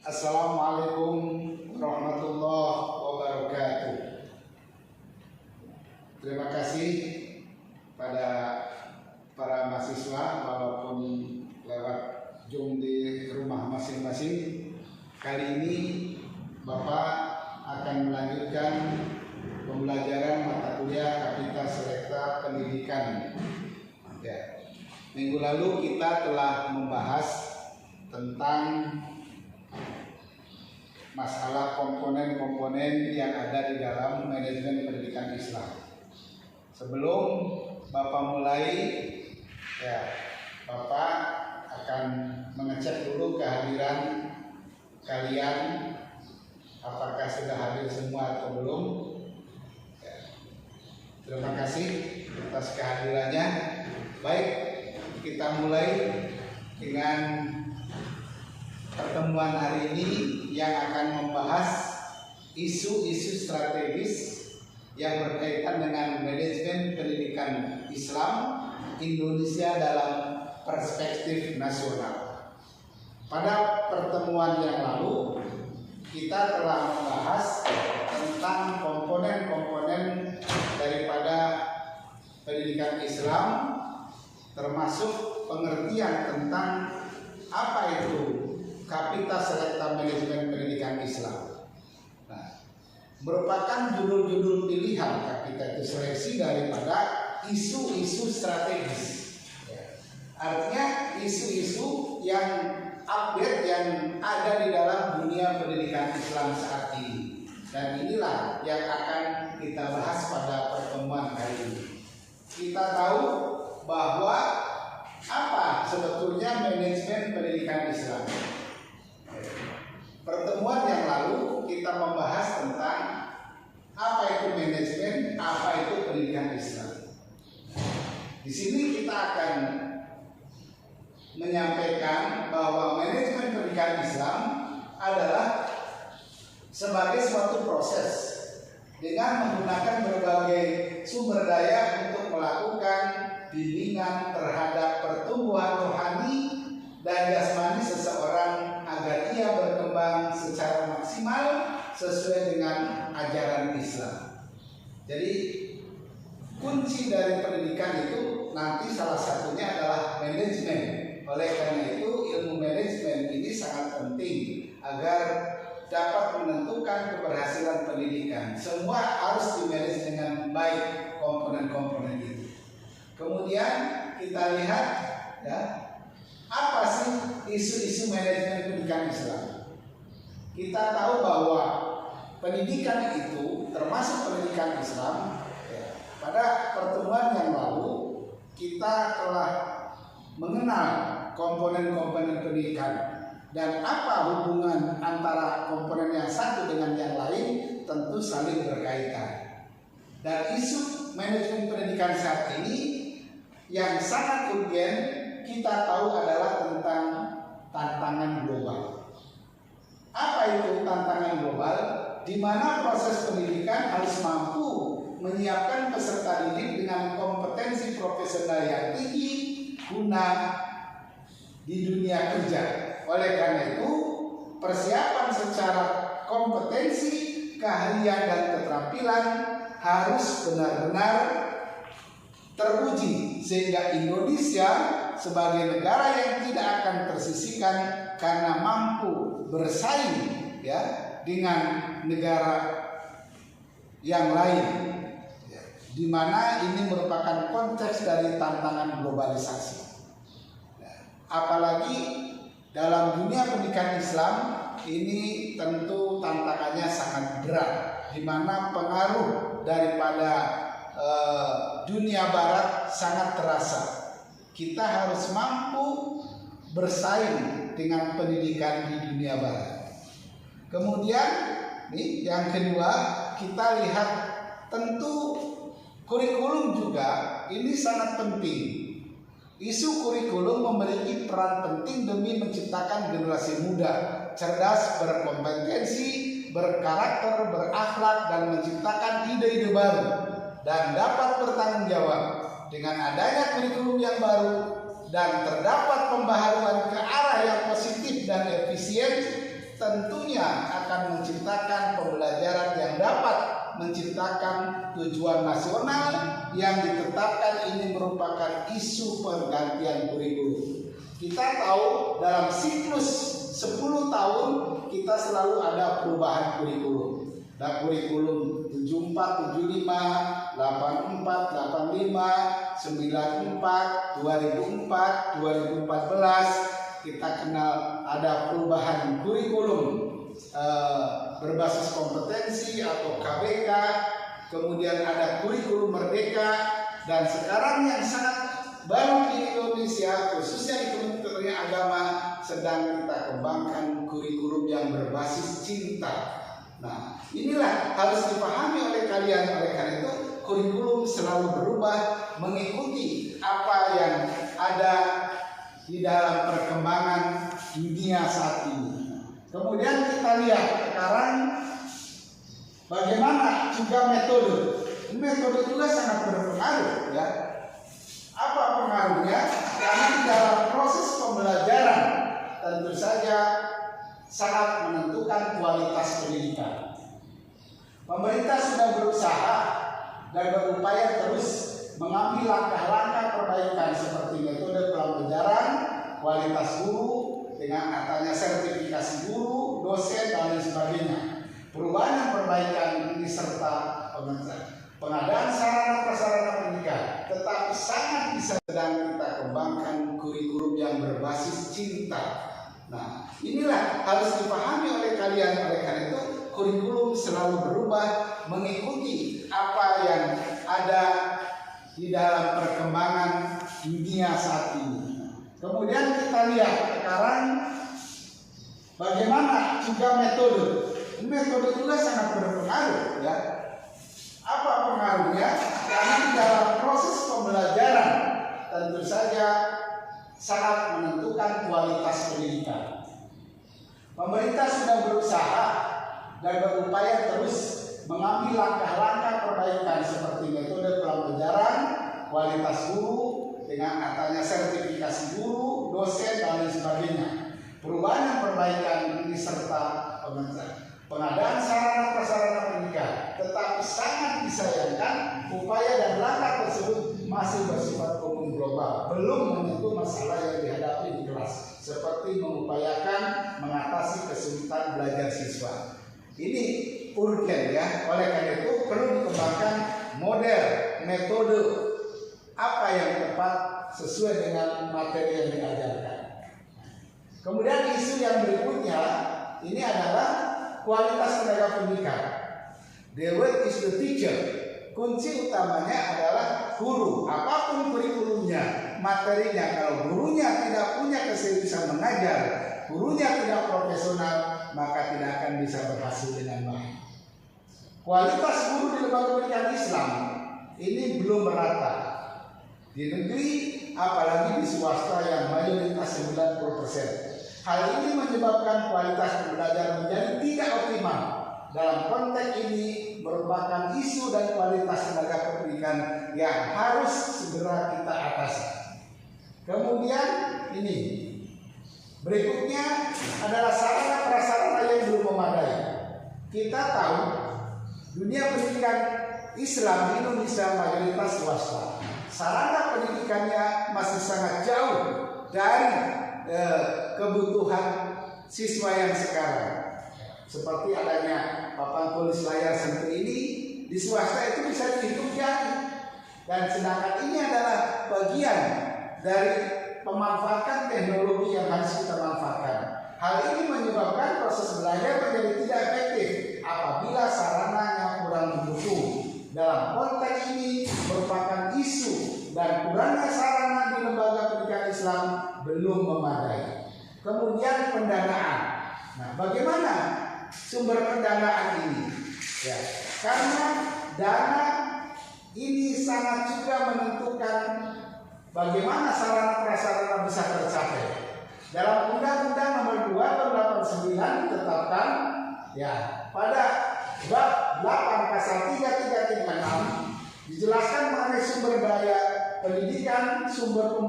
Assalamualaikum warahmatullahi wabarakatuh. Terima kasih pada para mahasiswa walaupun lewat Zoom di rumah masing-masing. Kali ini Bapak akan melanjutkan pembelajaran mata kuliah Kapita Selekta Pendidikan. Ya. Minggu lalu kita telah membahas tentang masalah komponen-komponen yang ada di dalam manajemen pendidikan Islam. Sebelum Bapak mulai, ya, Bapak akan mengecek dulu kehadiran kalian, apakah sudah hadir semua atau belum. Ya. Terima kasih atas kehadirannya. Baik, kita mulai dengan pertemuan hari ini yang akan membahas isu-isu strategis yang berkaitan dengan manajemen pendidikan Islam Indonesia dalam perspektif nasional. Pada pertemuan yang lalu kita telah membahas tentang komponen-komponen daripada pendidikan Islam, termasuk pengertian tentang apa itu Kapita Selekta Manajemen Pendidikan Islam. Nah, merupakan judul-judul pilihan Kapita itu seleksi daripada isu-isu strategis. Ya. Artinya isu-isu yang update yang ada di dalam dunia pendidikan Islam saat ini. Dan inilah yang akan kita bahas pada pertemuan kali ini. Kita tahu bahwa apa sebetulnya manajemen pendidikan Islam. Pertemuan yang lalu kita membahas tentang apa itu manajemen, apa itu pendidikan Islam. Di sini kita akan menyampaikan bahwa manajemen pendidikan Islam adalah sebagai suatu proses dengan menggunakan berbagai sumber daya untuk melakukan bimbingan terhadap pertumbuhan rohani dan jasmani seseorang agar ia berkembang secara maksimal sesuai dengan ajaran Islam. Jadi kunci dari pendidikan itu nanti salah satunya adalah manajemen. Oleh karena itu ilmu manajemen ini sangat penting agar dapat menentukan keberhasilan pendidikan. Semua harus dimanage dengan baik komponen-komponen itu. Kemudian kita lihat, ya, apa sih isu-isu manajemen pendidikan Islam? Kita tahu bahwa pendidikan itu termasuk pendidikan Islam. Ya, pada pertemuan yang lalu kita telah mengenal komponen-komponen pendidikan dan apa hubungan antara komponen yang satu dengan yang lain tentu saling berkaitan. Dan isu manajemen pendidikan saat ini yang sangat urgen kita tahu adalah tentang tantangan global. Apa itu tantangan global? Di mana proses pendidikan harus mampu menyiapkan peserta didik dengan kompetensi profesional yang tinggi guna di dunia kerja. Oleh karena itu, persiapan secara kompetensi, keahlian dan keterampilan harus benar-benar teruji sehingga Indonesia sebagai negara yang tidak akan tersisihkan karena mampu bersaing, ya, dengan negara yang lain, ya, di mana ini merupakan konteks dari tantangan globalisasi. Ya, apalagi dalam dunia pendidikan Islam ini tentu tantangannya sangat berat, di mana pengaruh daripada dunia barat sangat terasa. Kita harus mampu bersaing dengan pendidikan di dunia barat. Kemudian nih, yang kedua kita lihat tentu kurikulum juga ini sangat penting. Isu kurikulum memiliki peran penting demi menciptakan generasi muda cerdas, berkompetensi, berkarakter, berakhlak dan menciptakan ide-ide baru dan dapat bertanggung jawab. Dengan adanya kurikulum yang baru dan terdapat pembaharuan ke arah yang positif dan efisien, tentunya akan menciptakan pembelajaran yang dapat menciptakan tujuan nasional yang ditetapkan. Ini merupakan isu pergantian kurikulum. Kita tahu dalam siklus 10 tahun kita selalu ada perubahan kurikulum. Ada kurikulum 74, 75, 84, 85, 94, 2004, 2014. Kita kenal ada perubahan kurikulum berbasis kompetensi atau KBK, kemudian ada kurikulum merdeka, dan sekarang yang sangat baru di Indonesia, khususnya di Kementerian Agama, sedang kita kembangkan kurikulum yang berbasis cinta. Nah, inilah harus dipahami oleh kalian. Oleh karena itu, kurikulum selalu berubah mengikuti apa yang ada di dalam perkembangan dunia saat ini. Kemudian kita lihat sekarang bagaimana juga metode. Metode juga sangat berpengaruh, ya. Apa pengaruhnya? Karena di dalam proses pembelajaran tentu saja sangat menentukan kualitas pendidikan. Pemerintah sudah berusaha dan berupaya terus mengambil langkah-langkah perbaikan seperti metode pembelajaran, kualitas guru, dengan katanya sertifikasi guru, dosen, dan lain sebagainya. Perubahan dan perbaikan ini serta pengadaan sarana prasarana pendidikan, tetapi sangat bisa sedang kita kembangkan kurikulum yang berbasis cinta. Nah, inilah harus dipahami oleh kalian. Oleh karena itu, kurikulum selalu berubah mengikuti apa yang ada di dalam perkembangan dunia saat ini. Kemudian kita lihat sekarang bagaimana juga metode. Metode juga sangat berpengaruh, ya. Apa pengaruhnya? Karena di dalam proses pembelajaran tentu saja sangat menentukan kualitas pendidikan. Pemerintah sudah berusaha dan berupaya terus mengambil langkah-langkah perbaikan seperti metode pembelajaran, kualitas guru, dengan katanya sertifikasi guru, dosen, dan lain sebagainya. Perubahan dan perbaikan ini serta pengadaan sarana prasarana pendidikan, tetapi sangat disayangkan upaya dan langkah tersebut masih bersifat umum global, belum menyentuh masalah yang dihadapi di kelas, seperti mengupayakan mengatasi kesulitan belajar siswa. Ini urgen, ya. Oleh karena itu perlu dikembangkan model, metode apa yang tepat sesuai dengan materi yang diajarkan. Kemudian isu yang berikutnya ini adalah kualitas tenaga pendidikan. The word is the teacher. Kunci utamanya adalah guru. Apapun kurikulumnya, materinya, kalau gurunya tidak punya keseriusan mengajar, gurunya tidak profesional, maka tidak akan bisa berhasil dengan baik. Kualitas guru di lembaga pendidikan Islam ini belum merata. Di negeri, apalagi di swasta yang mayoritas 90%. Hal ini menyebabkan kualitas pembelajaran menjadi tidak optimal. Dalam konteks ini merupakan isu dan kualitas tenaga pendidikan yang harus segera kita atasi. Kemudian ini berikutnya adalah sarana prasarana yang belum memadai. Kita tahu dunia pendidikan Islam di Indonesia mayoritas swasta. Sarana pendidikannya masih sangat jauh dari kebutuhan siswa yang sekarang. Seperti adanya papan tulis layar sentuh ini, di swasta itu bisa dihitung jari. Dan sedangkan ini adalah bagian dari pemanfaatan teknologi yang harus kita manfaatkan. Hal ini menyebabkan proses belajar menjadi tidak efektif apabila sarananya kurang mendukung. Dalam konteks ini merupakan isu dan kurangnya sarana di lembaga pendidikan Islam belum memadai. Kemudian pendanaan. Nah, bagaimana sumber pendanaan ini? Ya, karena dana ini sangat juga menentukan bagaimana sarana prasarana bisa tercapai. Dalam Undang-Undang Nomor 2 Tahun 89 ditetapkan, ya, pada bab 8 pasal 336 dijelaskan mengenai sumber daya pendidikan, sumber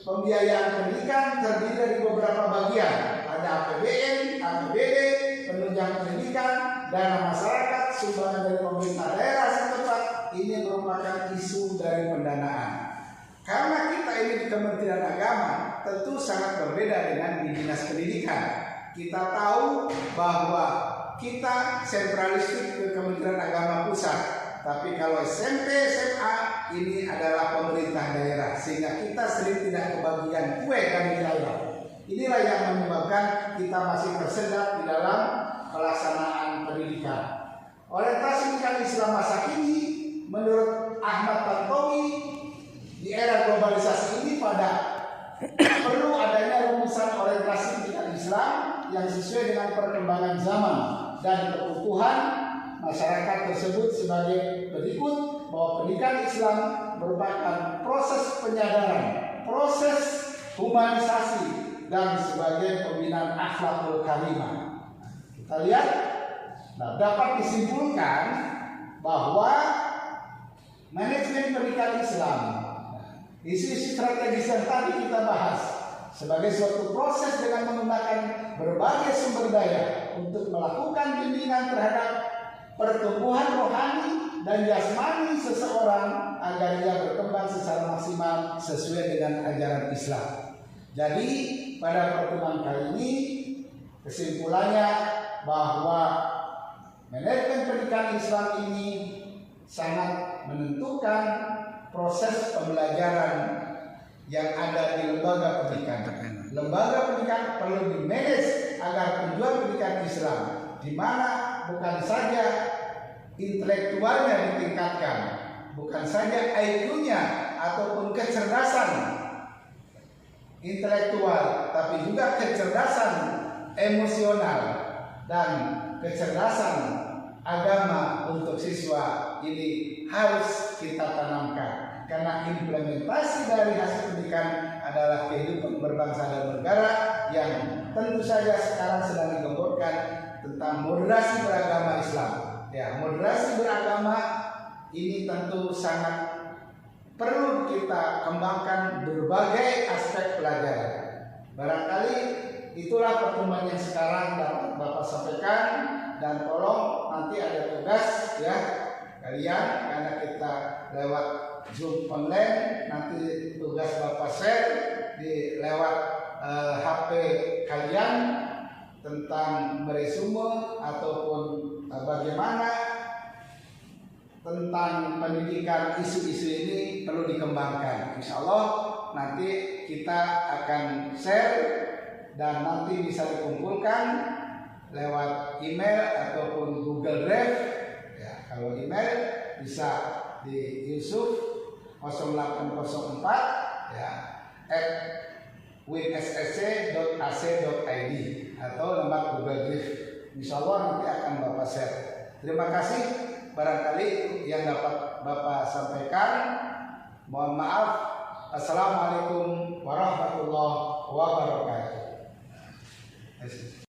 pembiayaan pendidikan terdiri dari beberapa bagian. Ada APBN, APBD, dana masyarakat, sumbangan dari pemerintah daerah setempat, ini merupakan isu dari pendanaan. Karena kita ini di Kementerian Agama tentu sangat berbeda dengan di Dinas Pendidikan. Kita tahu bahwa kita sentralistik ke Kementerian Agama pusat, tapi kalau SMP, SMA ini adalah pemerintah daerah, sehingga kita sering tidak kebagian kue dan wilayah. Inilah yang menyebabkan kita masih tersendat di dalam pelaksanaan pendidikan. Orientasi pendidikan Islam masa kini menurut Ahmad Tantowi di era globalisasi ini perlu adanya rumusan orientasi pendidikan Islam yang sesuai dengan perkembangan zaman dan kebutuhan masyarakat tersebut sebagai berikut, bahwa pendidikan Islam merupakan proses penyadaran, proses humanisasi, dan sebagai pembinaan akhlakul karimah. Kita lihat, dapat disimpulkan bahwa manajemen pendidikan Islam, isu-isu strategis yang tadi kita bahas, sebagai suatu proses dengan menggunakan berbagai sumber daya untuk melakukan bimbingan terhadap pertumbuhan rohani dan jasmani seseorang agar ia berkembang secara maksimal sesuai dengan ajaran Islam. Jadi pada pertemuan kali ini kesimpulannya bahwa manajemen pendidikan Islam ini sangat menentukan proses pembelajaran yang ada di lembaga pendidikan. Lembaga pendidikan perlu dimanage agar tujuan pendidikan Islam, di mana bukan saja intelektualnya ditingkatkan, bukan saja IQ-nya ataupun kecerdasan intelektual, tapi juga kecerdasan emosional dan kecerdasan agama untuk siswa ini harus kita tanamkan, karena implementasi dari hasil pendidikan adalah kehidupan berbangsa dan bernegara yang tentu saja sekarang sedang digemborkan tentang moderasi beragama Islam. Ya, moderasi beragama ini tentu sangat perlu kita kembangkan berbagai aspek pelajaran. Barangkali itulah pertemuan yang sekarang dapat Bapak sampaikan, dan tolong nanti ada tugas ya kalian, karena kita lewat Zoom online, nanti tugas Bapak share di lewat HP kalian tentang meresume ataupun bagaimana tentang pendidikan isu-isu ini perlu dikembangkan. Insya Allah nanti kita akan share dan nanti bisa dikumpulkan lewat email ataupun Google Drive. Ya, kalau email bisa di Yusuf 0804 ya @winssc.ac.id atau lembar Google Drive. Insya Allah nanti akan Bapak share. Terima kasih. Barangkali yang dapat Bapak sampaikan. Mohon maaf. Assalamualaikum warahmatullahi wabarakatuh.